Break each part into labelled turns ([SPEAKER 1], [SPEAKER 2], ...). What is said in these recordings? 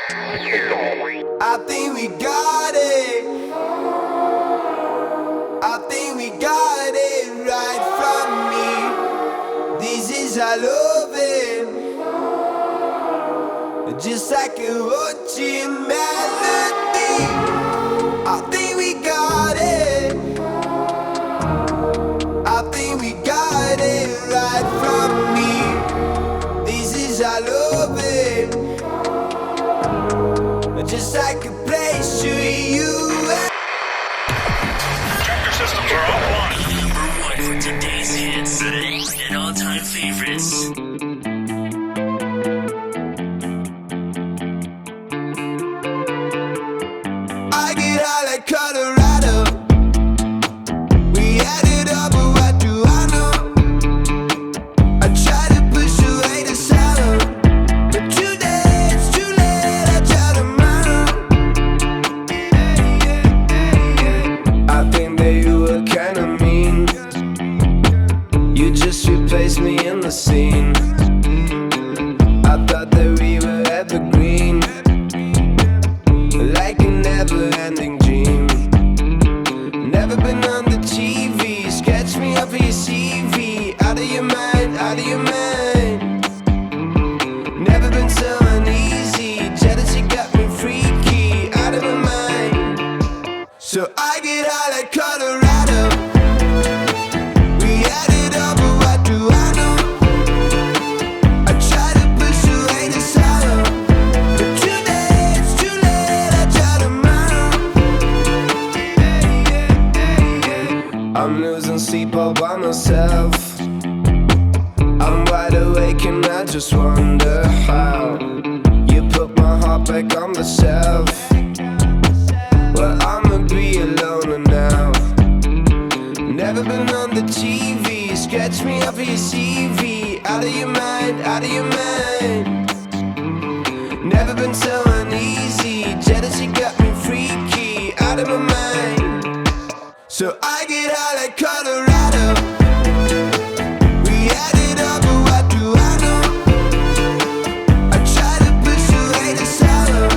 [SPEAKER 1] I think we got it. I think we got it right from me. This is our loving, just like a watching melody. I think we got it. I think we got it right from me. This is our loving, just like a place to you.
[SPEAKER 2] Tractor systems are offline.
[SPEAKER 3] Number one for today's hits and all-time favorites.
[SPEAKER 1] I get high like Colorado. We had it up, but what do I know? I try to push away the sorrow, but today it's too late. I try tomorrow. I think that you were kinda mean. You just replaced me in the scene. I thought that we were evergreen, like a never-ending dream. Never been on the TV. Sketch me up for your CV. Out of your mind, out of your mind. Never been so uneasy. Jealousy got me freaky. Out of my mind. So I get high like Colorado. We had it all, but what do I know? I try to push away the sorrow, but today it's too late. I try tomorrow. I'm losing sleep all by myself. I'm wide awake and I just wonder how you put my heart back on the shelf. Well, I'ma be alone now. Never been on the TV. Sketch me up for your CV. Out of your mind, out of your mind. Never been so uneasy. Jealousy got me freaky. Out of my mind. So I get high like Colorado. We had it all, but what do I know? I try to push away the sorrow,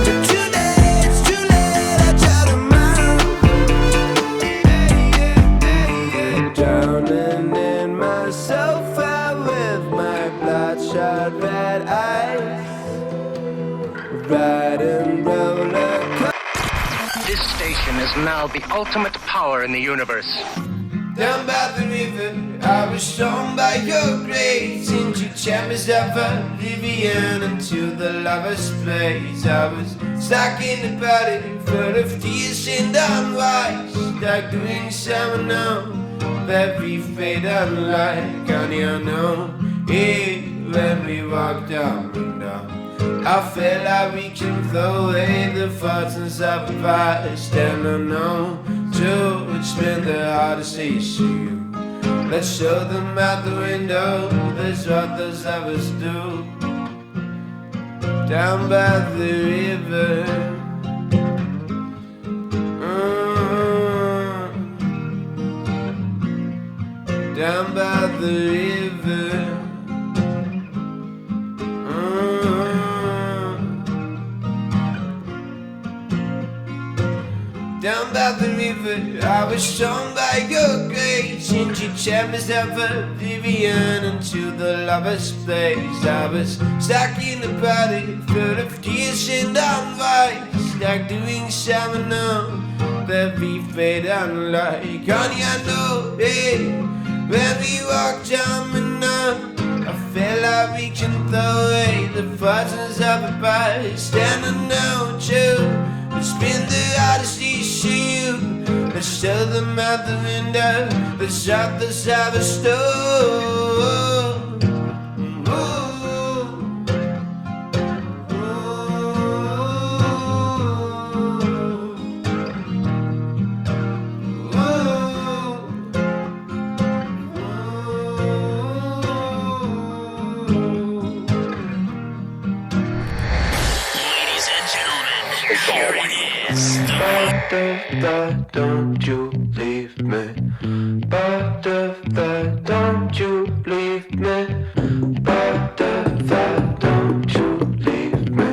[SPEAKER 1] but today it's too late. I try tomorrow. Drowning in my sofa with my bloodshot red eyes, riding roller coasters.
[SPEAKER 4] This station is now the ultimate power in the universe.
[SPEAKER 1] Down by the river, I was shown by your grace into chambers of oblivion, into the lover's place. I was stuck in a body full of tears and unwise, like doing summer now, very fade unlike on your know. Hey, when we walked up and down, I feel like we can throw away the fortunes of the past, and I know too, it's been the hardest issue. Let's show them out the window, that's what those lovers do. Down by the river, down by the river. Down by the river, I was shown by your grace into chambers of oblivion, into the lover's place. I was stuck in a body full of tears and unwise, like doing summer now, very fade unlike. Honey, I know, hey, when we walk down the night, I feel like we can throw away the fortunes of the past, and I know too, it's been the hardest issue. Let's show them out the window, let's shut the savage door.
[SPEAKER 3] Ladies and gentlemen, here it is.
[SPEAKER 1] Butterfly, don't you leave me. Butterfly, don't you leave me. Butterfly, don't you leave me.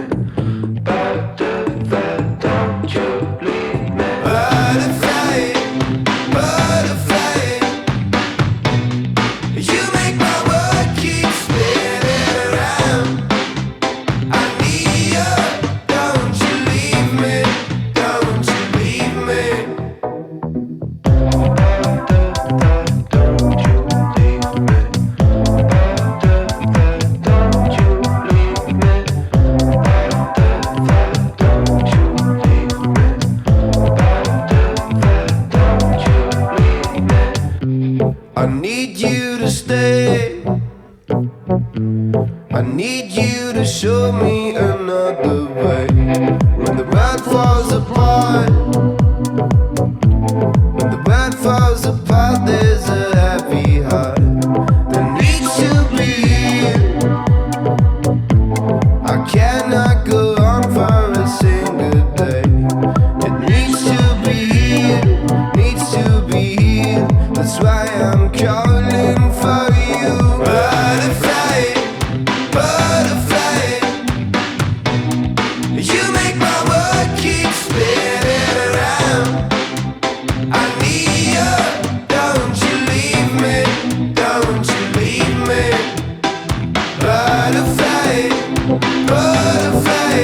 [SPEAKER 1] another way. When the world falls apart, when the world falls apart, there's a heavy heart that needs to be healed. I cannot go on for a single day. It needs to be healed, needs to be healed. That's why I'm calling for you. Butterfly, butterfly, you make my world keep spinning around. I need you, don't you leave me, don't you leave me. Butterfly, butterfly,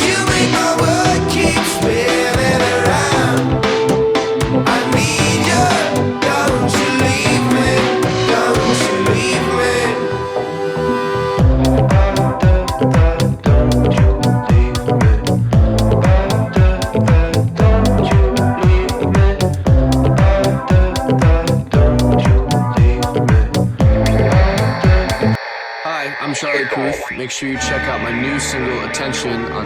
[SPEAKER 1] you make my world keep spinning around. I need you, don't you leave me, don't you leave me.
[SPEAKER 2] Hi, I'm Charlie Puth. Make sure you check out my new single, Attention, on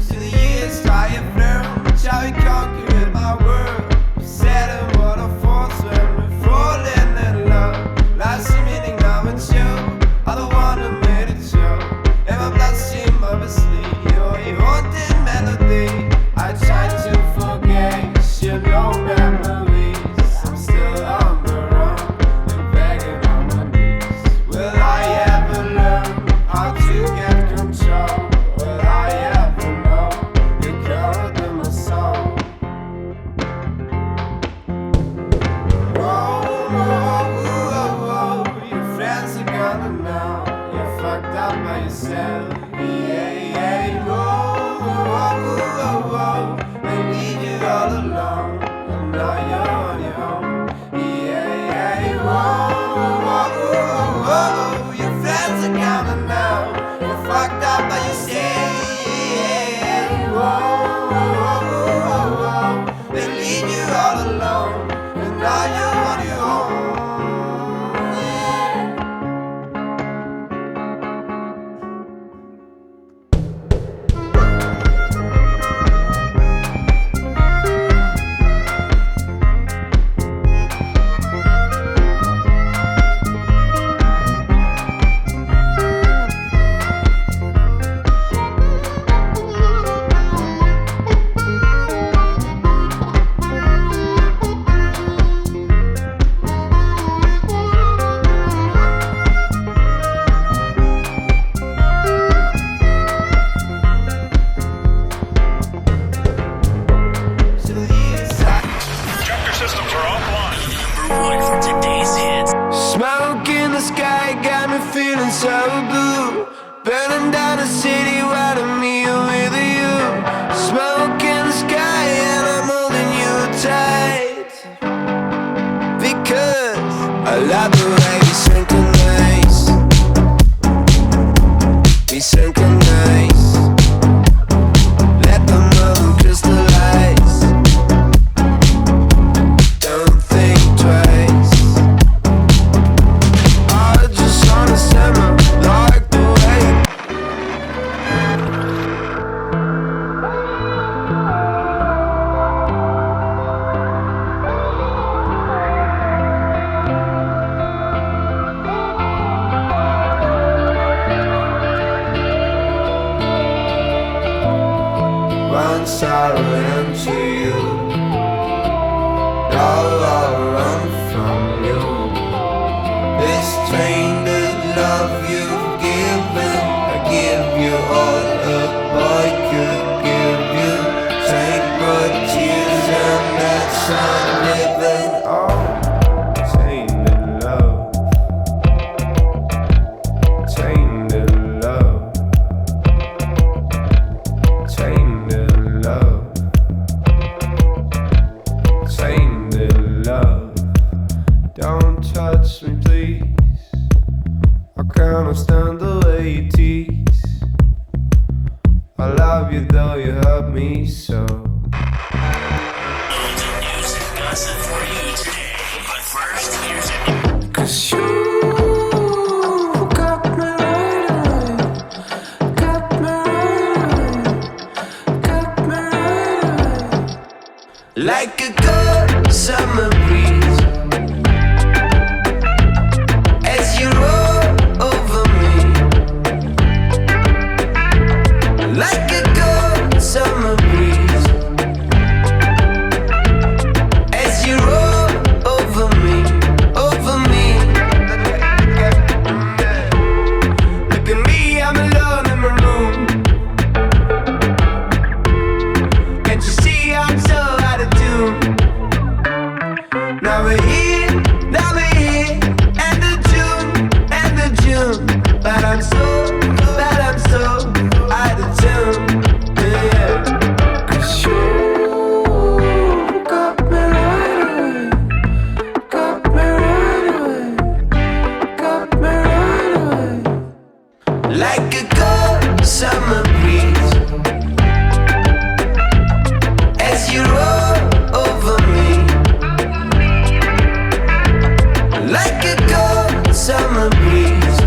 [SPEAKER 1] To the years I have learned, shall we conquer my world? Set and waterfalls when we fall in love. Life's a meaning now and show. I don't wanna make it show. And my blood seem obviously your haunted melody. I try to forget, share no memories. I'm still on the run and begging on my knees. Will I ever learn how to get control? Will I ever know the color in my soul? Whoa, whoa, whoa, whoa, your friends are gonna know you're fucked up by yourself. Yeah, yeah, whoa, whoa, whoa, whoa, they leave you all alone, and now you're on your own. Yeah, yeah, whoa, whoa, whoa, whoa, your friends are gonna know you're fucked up by yourself. Whoa, whoa, whoa, whoa, they leave you all alone, and now you're on your own. To the years I
[SPEAKER 5] Tractor systems are offline.
[SPEAKER 3] Number one for today's hits.
[SPEAKER 1] Smoke in the sky got me feeling so blue. Burning down the city while I'm here with you. Smoke in the sky and I'm holding you tight. Because I love the way we synchronize. We synchronize. Let the moment crystallize. Don't think twice. I just wanna simmer like the way. Once I ran to you, now I run from you. This tainted love you've given, I give you all a boy could give you. Take my tears and that's I'm living on. Tainted love, tainted love, tainted love. love you though you hurt me so.
[SPEAKER 3] All the news and gossip for you today. But first, here's a
[SPEAKER 1] 'Cause you got me right away. Got me right away. Got me right away. Like a good summer breeze as you roll over me. Like a good summer breeze as you roll over me, over me. Look at me, I'm alone in my room. Can't you see I'm so out of tune? Now we're here, and the June, but I'm so out of tune. Yeah. 'Cause you got me right away, got me right away, got me right away. Like a good summer breeze as you roll over me. Like a good summer breeze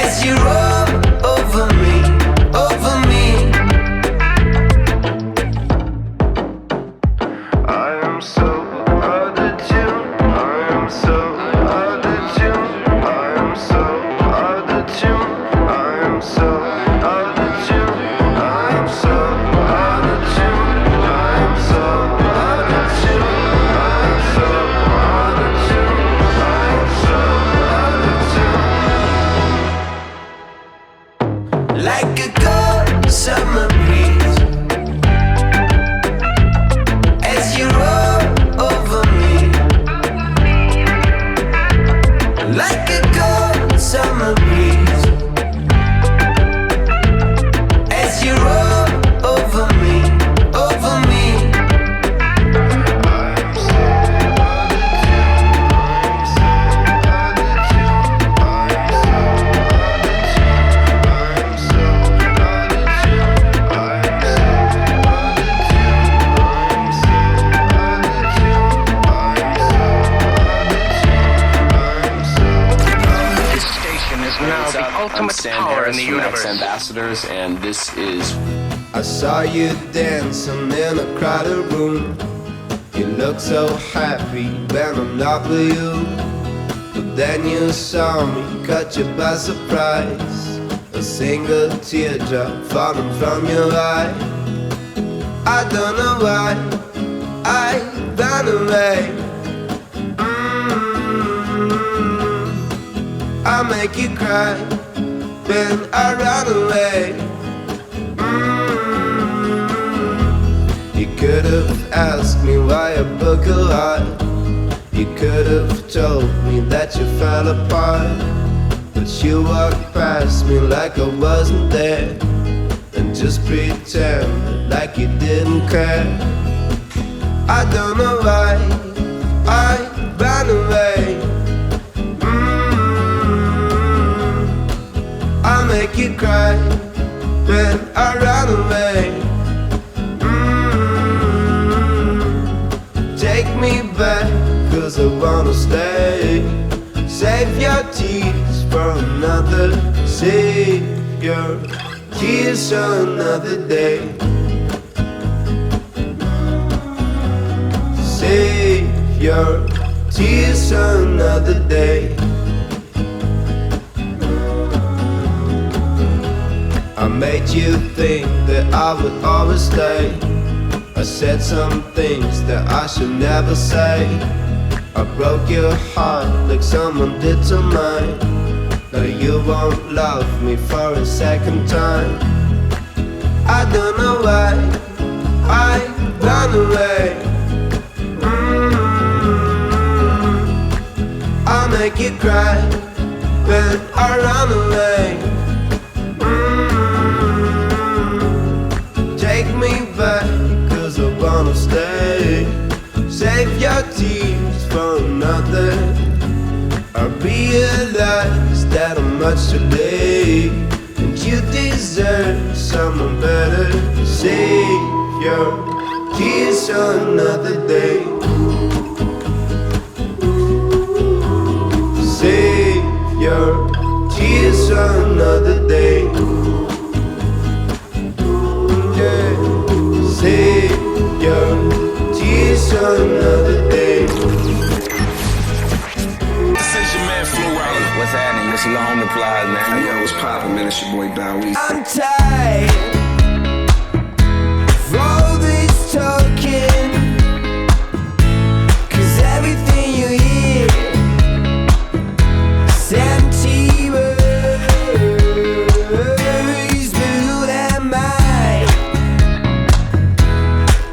[SPEAKER 1] as you roll over me, over me. I am so out of tune. I am so out of tune. I am so out of tune. I am so out of tune. I am so out of tune. I am so out of tune. I am so out of tune. I am so out of tune. Like a good summer breeze as you roll over me. Like a good summer breeze as you roll over me, over me. I am so out of tune. I am so out of tune. I am so out of tune. I am so out of tune.
[SPEAKER 4] This station is now
[SPEAKER 2] What's
[SPEAKER 4] the
[SPEAKER 2] up? I'm
[SPEAKER 4] ultimate
[SPEAKER 2] Sam
[SPEAKER 4] power
[SPEAKER 2] Harris
[SPEAKER 4] in the
[SPEAKER 2] from
[SPEAKER 4] universe.
[SPEAKER 2] X-Ambassadors, and this is
[SPEAKER 1] I saw you dancing in a crowded room. You look so happy when I'm not with you. But then you saw me, caught you by surprise. A single teardrop falling from your eye. I don't know why I ran away. I make you cry when I run away. You could have asked me why I broke your heart. You could have told me that you fell apart. But you walked past me like I wasn't there, and just pretended like you didn't care. I don't know why I ran away. I make you cry when I run away. Take me back, 'cause I wanna stay. Save your tears for another, save your tears for another day. Save your tears for another day. I made you think that I would always stay. I said some things that I should never say. I broke your heart like someone did to mine. Now you won't love me for a second time. I don't know why I ran away. I make you cry when I run away. Take me back, 'cause I wanna stay. Save your tears for another. I realize that I'm much too late, and you deserve another day. Save your tears for another day. Yeah. Save your tears for another day.
[SPEAKER 5] This is your man Flo Rida.
[SPEAKER 6] What's happening? This is Lil Homie Plies, man.
[SPEAKER 5] Hey, yo, what's poppin', man? It's your boy Bow Weezy.
[SPEAKER 1] I'm tired of all this talking, 'cause everything you hear is empty words, but who am I?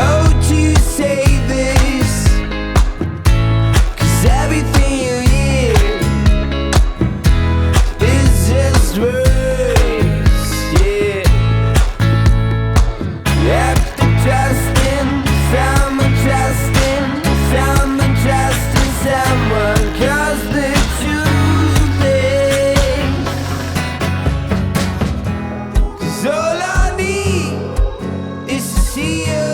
[SPEAKER 1] Oh, to say this, 'cause everything you hear is just words, yeah. After trusting someone, trusting someone, 'cause the truth is, 'cause all I need is to see you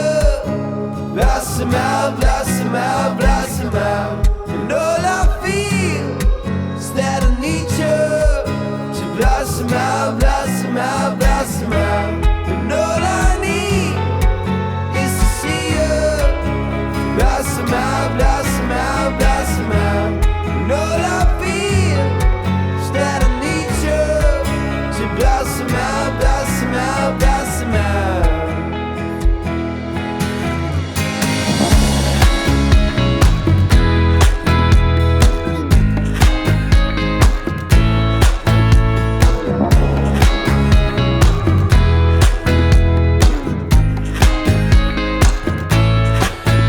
[SPEAKER 1] blossom out, blossom out, blossom out. And all I feel is that I need you to blossom out, blossom out, blossom out. And all I need is to see you blossom out, blossom out, blossom out. And all I feel is that I need you to blossom out, blossom out, blossom out.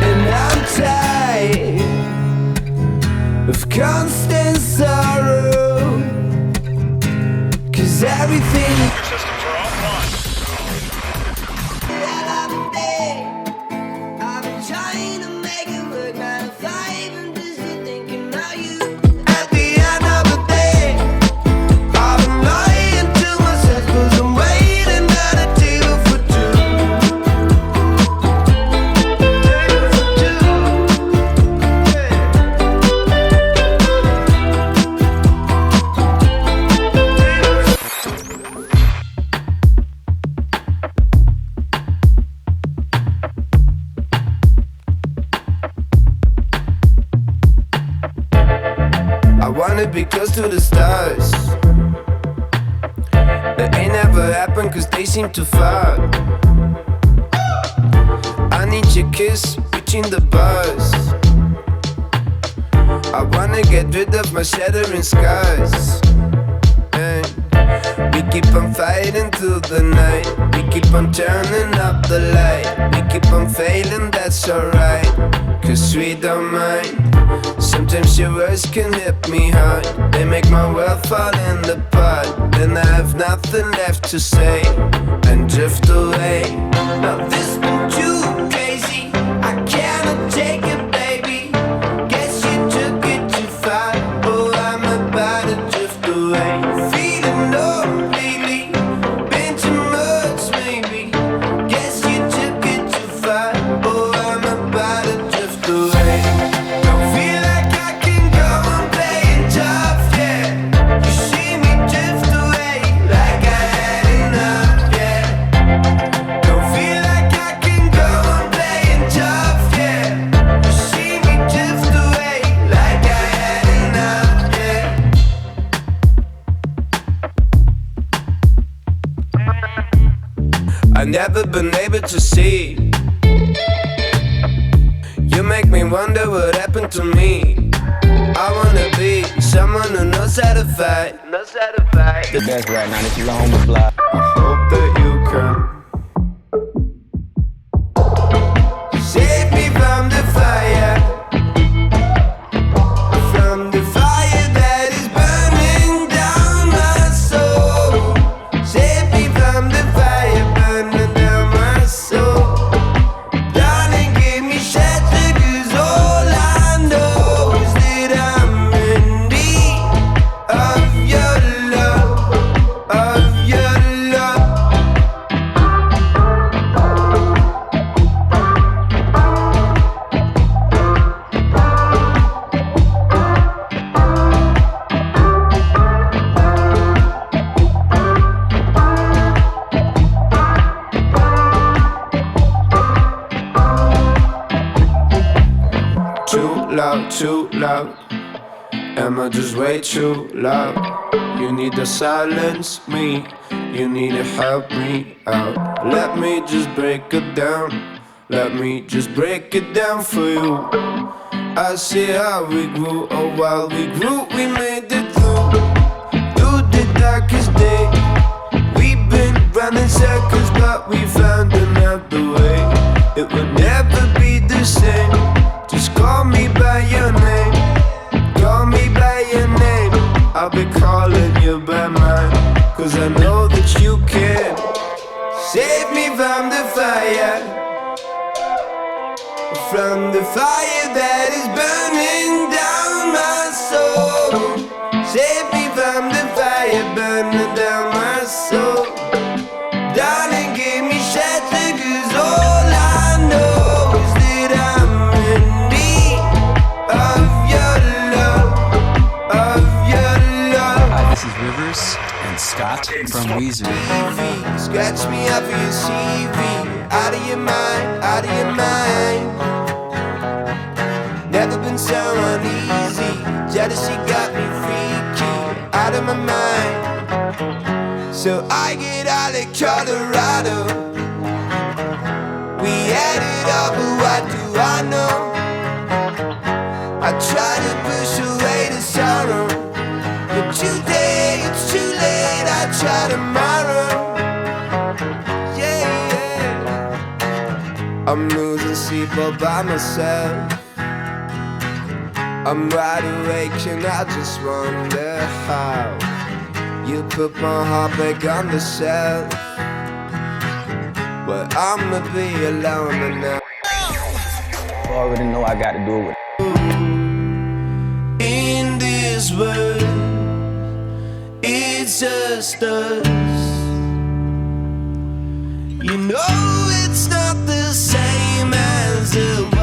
[SPEAKER 1] And I'm tired of constant sorrow, 'cause everything
[SPEAKER 5] Systems are offline.
[SPEAKER 1] I've been trying to make it work 9 to 5 and busy thinking about you. At the end of the day, I've been lying to myself 'cause I'm waiting at a table for two. Table for two. I wanna be close to the stars. That ain't never happened 'cause they seem too far. I need your kiss between the bars. I wanna get rid of my shattering scars. And we keep on fighting through the night. We keep on turning up the light. We keep on failing, that's alright, 'cause we don't mind. Sometimes your words can hit me hard. They make my world fall in apart. Then I have nothing left to say and drift away. Now this been too crazy, I cannot take it, baby. Guess you took it too far. Oh, I'm about to drift away. Feeling low lately, been too much maybe. Guess you took it too far. Oh, I'm about to drift away. Don't feel like I can go on playing tough, yeah. You see me drift away like I had enough, yeah. Don't feel like I can go on playing tough, yeah. You see me drift away like I had enough, yeah. I've never been able to see. You make me wonder what happened to me. I wanna be someone who knows how to fight.
[SPEAKER 6] The best right now. This is Lil Homie Plies.
[SPEAKER 1] I hope that you come. Save me from the fire. From the fire that is burning down my soul. Save me from the fire burning down my soul. Darling, give me shelter, 'cause all I know is that I'm in need of your love, of your love. not too loud? Am I just way too loud? You need to silence me, you need to help me out. Let me just break it down, let me just break it down for you. I see how we grew, oh while we grew we made it through. Through the darkest day, we've been running circles but we found another way. It would never be the same, just call me by your name. Call me by your name, I'll be calling you by mine. Cause I know that you can save me from the fire, from the fire that is burning down my soul. Save me from the fire burning down my soul. Darling, give me shelter, cause all I know is that I'm in need of your love, of your love.
[SPEAKER 2] Hi, this is Rivers and Scott from Weezer.
[SPEAKER 1] CV, scratch me up for your CV. Out of your mind, out of your mind. Never been so uneasy. Jealousy got me freaky, out of my mind. So I get out of Colorado. We had it all, but what do I know? I try to push away the sorrow, but today it's too late. I try tomorrow. Yeah, yeah. I'm losing sleep all by myself. I'm wide awake and I just wonder how you put my heart back on the shelf. But I'ma be alone now.
[SPEAKER 6] You already know I got to do it with.
[SPEAKER 1] In this world, it's just us. You know it's not the same as it was.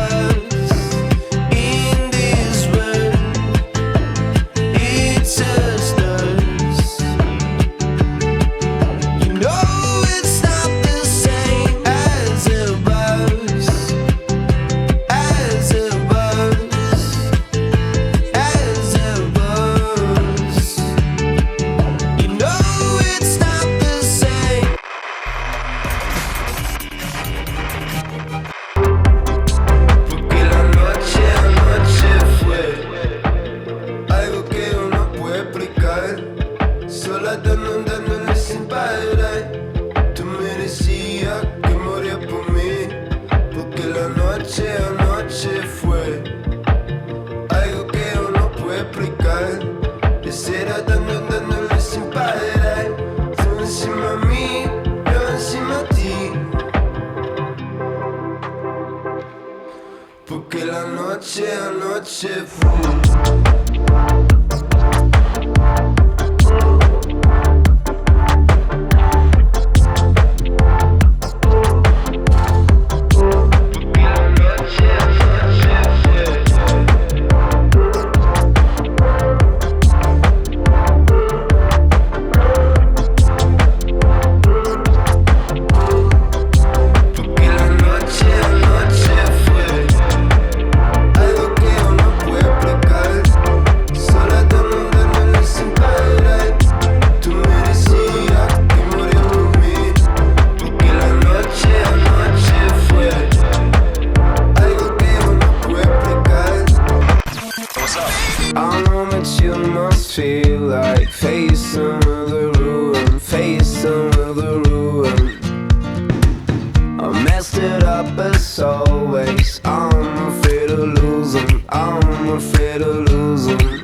[SPEAKER 1] Porque la noche anoche fue. Feel like facing the ruin, facing the ruin. I messed it up as always. I'm afraid of losing, I'm afraid of losing.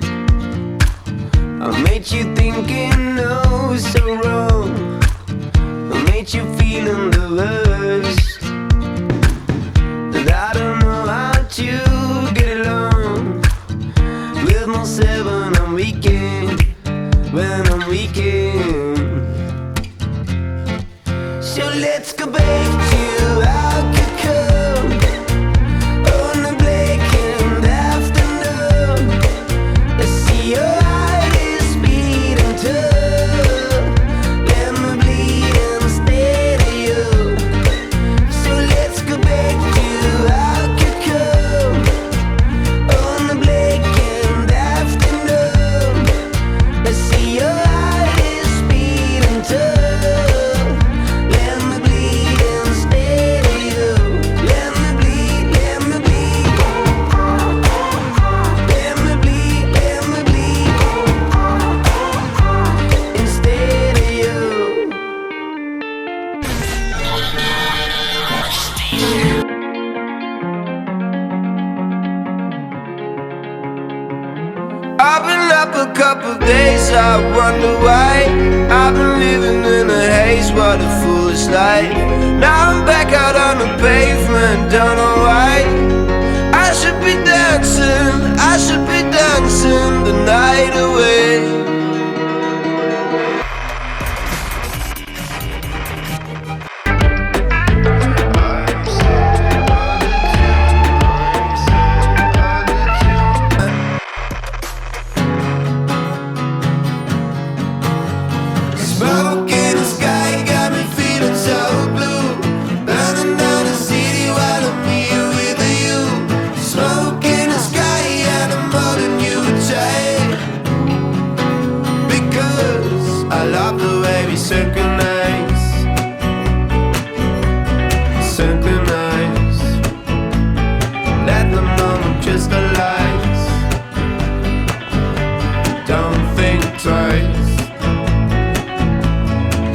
[SPEAKER 1] I made you thinking no, it's so wrong. I made you feeling the worst, and I don't know how to get along with myself when I'm weekend, when I'm weekend. So let's go back to how could come on the blackened afternoon. I see your heart is beating tough. Let me bleed instead of you. So let's go back to how could come on the blackened. I wonder why I've been living in a haze, what a foolish life. Now I'm back out on the pavement, don't know why. I should be dancing, I should be dancing the night away. Smoke in the sky got me feeling so blue. Burning down the city while I'm here with you. Smoke in the sky and I'm holding you tight, because I love the way we synchronize. Synchronize. Let the moment crystallize. Don't think twice.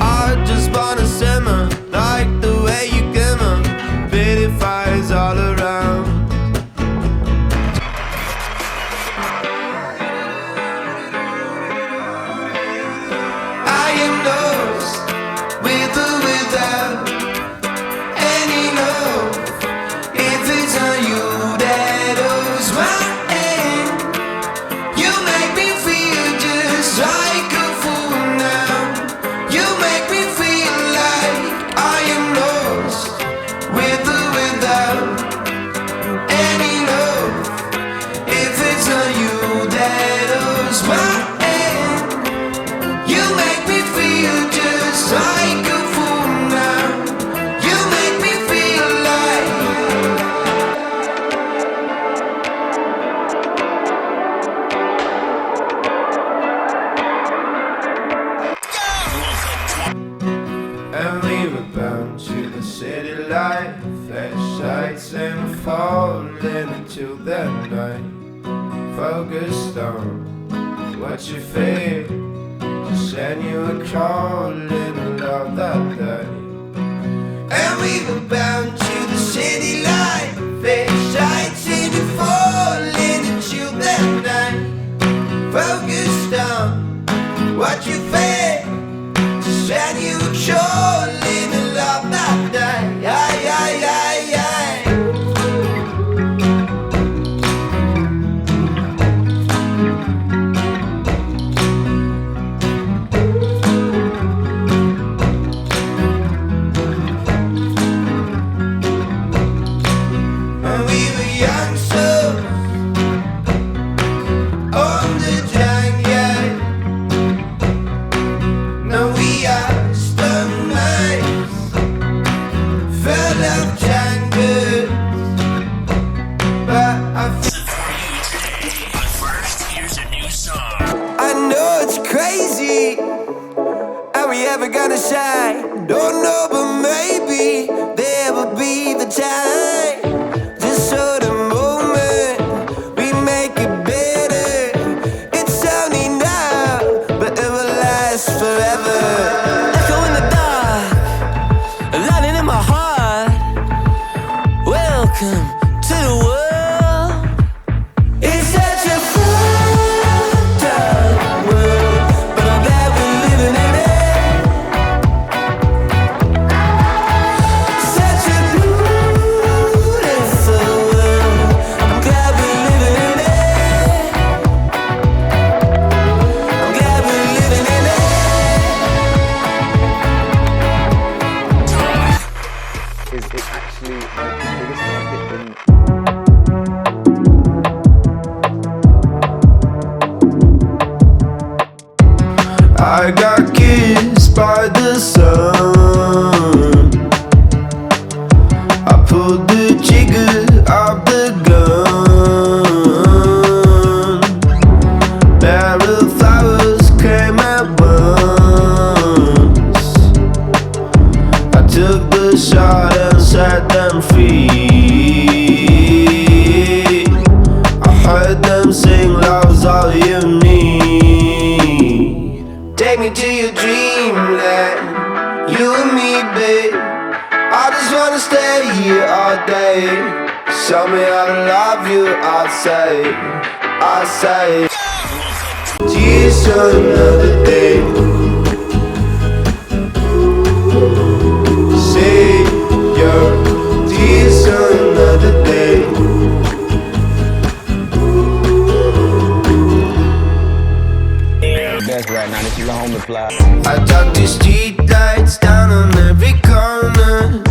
[SPEAKER 1] I just wanna simmer like the way you glimmer. Pretty fires all around. I am lost with or without any love. If it's on you that owes my hand, you make me feel just like a fool now. You make me feel like I am lost with or without any love. If it's on you that owes my hand, you make me feel just like a fool now. You make me feel like and we were bound to the city light. Flashlights and we're falling into the night. Focused on what you feel. Just send you a call in the love that day. And we were bound to the city light. Flashlights and we're falling into the night. Focused on what you feel. Send you a call in the love that day. Aye, aye, aye, aye. When we were young souls on the jungle. Now we are stone minds, full of jungles. But
[SPEAKER 3] But first, here's a new song.
[SPEAKER 1] I know it's crazy. Are we ever gonna shine? Don't know, but maybe there will be the time. Just so the moment we make it better. It's only now, but it will last forever. Echo in the dark, lightning in my heart. Welcome to the world. It's such a fucked up world, but I'm glad we're living in it. Such a beautiful world. I'm glad we're living in it. I'm glad we're living in it.
[SPEAKER 6] It's actually the biggest market in
[SPEAKER 1] I got kissed by the sun. I pulled the trigger of the gun. Barrel flowers came at once. I took the shot and set them free. I heard them sing, love's all you need. Take me to your dreamland, you and me, babe. I just wanna stay here all day. Show me how to love you, I say. To your Here's another day. Say your tears another day.
[SPEAKER 6] Best right now, this is a home apply.
[SPEAKER 1] I talk to street lights down on every corner,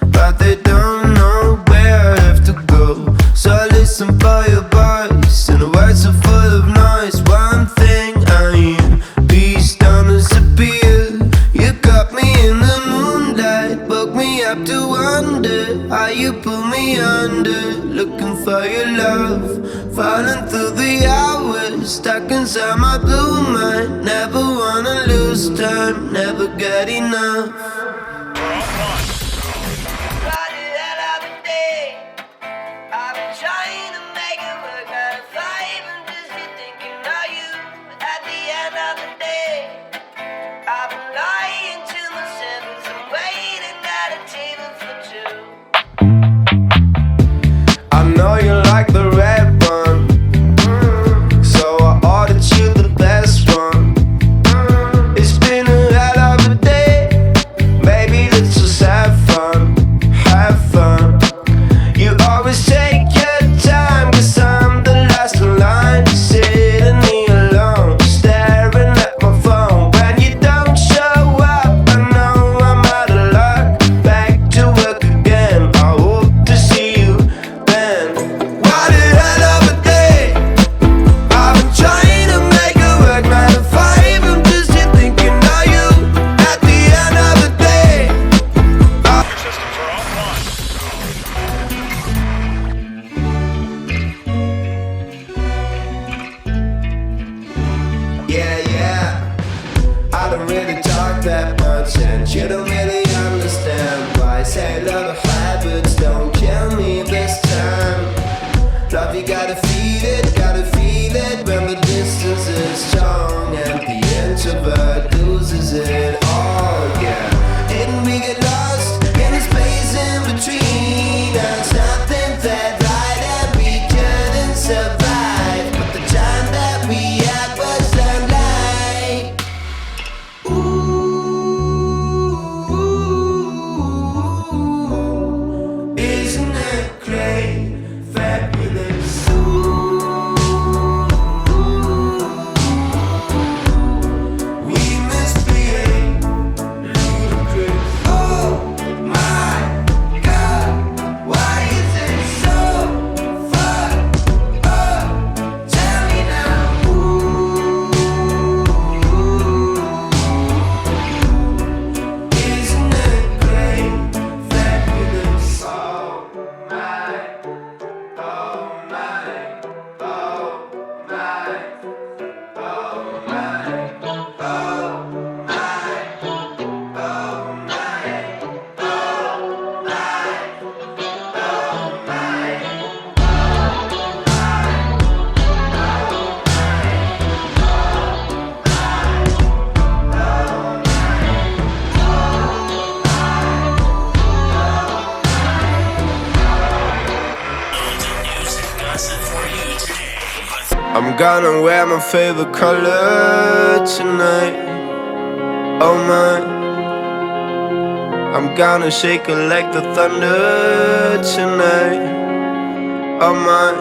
[SPEAKER 1] but they don't know where I have to go. So I listen for your voice, and the words are full of noise. One thing I hear, peace don't disappear. You caught me in the moonlight, woke me up to wonder how you pull me under. Looking for your love, falling through the hours, stuck inside my blue mind. Never wanna lose time, never get enough. I know you like the red one, so I ordered you the best one. It's been a hell of a day, baby, let's just have fun, have fun. You always take your time, 'cause I'm the last in line, sitting here alone, staring at my phone. When you don't show up, I know I'm out of luck, back to work again, I hope to see you then. What a hell of a day, I've been trying to make it work 9 to 5, I'm just here thinking of you at the end of the day.
[SPEAKER 5] Systems are offline.
[SPEAKER 1] Yeah, yeah, I don't really talk that much, and you don't really understand why I say love of habits don't kill me this time. Love, you gotta feel it when the distance is strong and the introvert loses it all, yeah. And we get lost in the space in between, there's nothing that right and we couldn't survive, but the time that we had was unlike. Ooh, isn't it great, fabulous? We misbehave, ludicrous. Oh my God, why is it so fucked up? Tell me now. Isn't it great, fabulous? Oh my, oh my, oh my, oh my,
[SPEAKER 3] News and gossip for you today.
[SPEAKER 1] I'm gonna wear my favorite color tonight. Oh my, I'm gonna shake it like the thunder tonight. Oh my,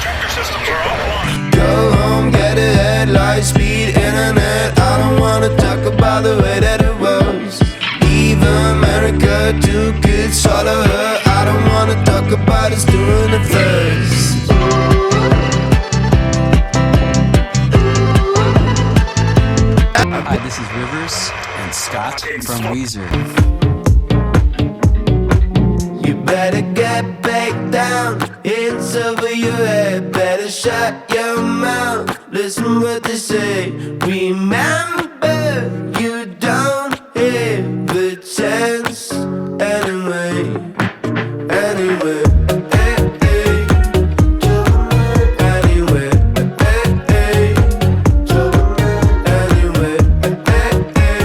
[SPEAKER 5] Tractor systems are offline.
[SPEAKER 1] go home, get ahead, light speed internet. I don't wanna talk about the way that it was. Leave America, two kids, swallow her. I don't wanna talk about us doing it first.
[SPEAKER 2] Hi, this is Rivers and Scott from Weezer.
[SPEAKER 1] You better get back down, it's over your head. Better shut your mouth, listen what they say. Remember, you don't have the chance anyway. Anyway, hey, hey. Anyway, hey, hey. Anyway, hey, hey.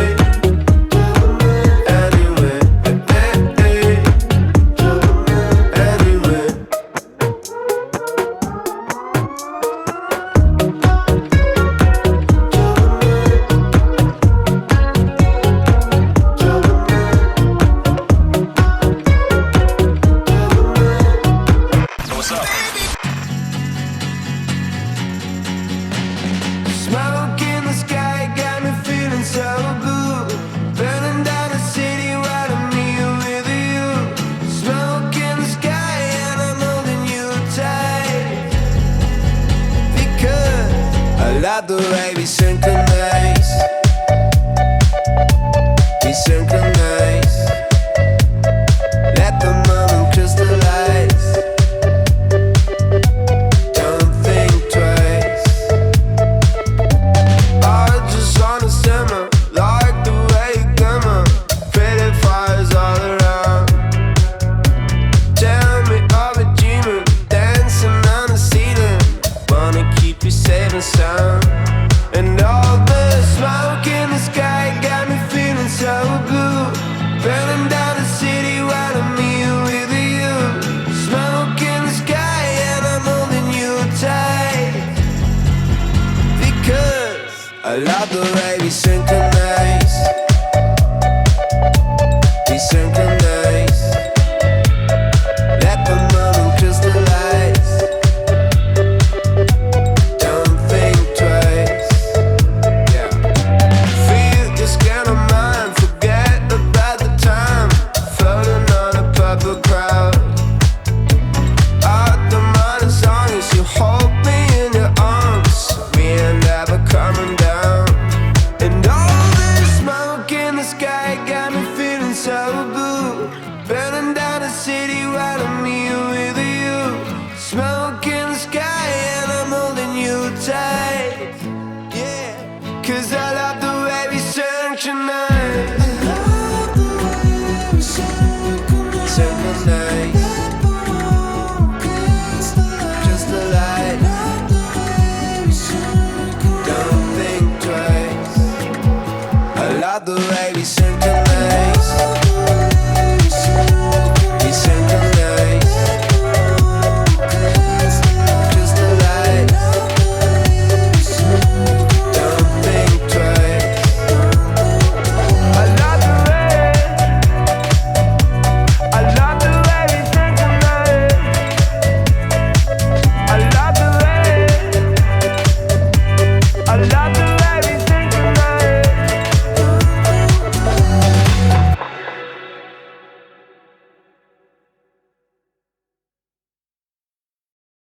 [SPEAKER 1] Anyway, hey, hey. Anyway. love the way we synchronize. We synchronize. Let the moment crystallize. Don't think twice. I just wanna simmer like the way you glimmer. Pretty fires all around. Tell me of a dreamer dancing on the ceiling. Wanna keep you safe and sound. And all the smoke in the sky got me feeling so blue. Burning down the city while I'm here with you. Smoke in the sky and I'm holding you tight. Because I love the way we synchronize. We synchronize. Let the moment crystallize. Don't think twice. Yeah. Feel this kind of mind. Forget about the time. Floating on a purple crowd. Out the mind as long as you hold me in your arms. We ain't ever coming down. And all this smoke in the sky got me feeling so blue. Burning down the city while I'm here with you. Smoke in the sky and I'm holding you tight. Yeah, 'cause I love the way we synchronize. Synchronize. Crystallize. Don't think twice. I love the way we synchronize.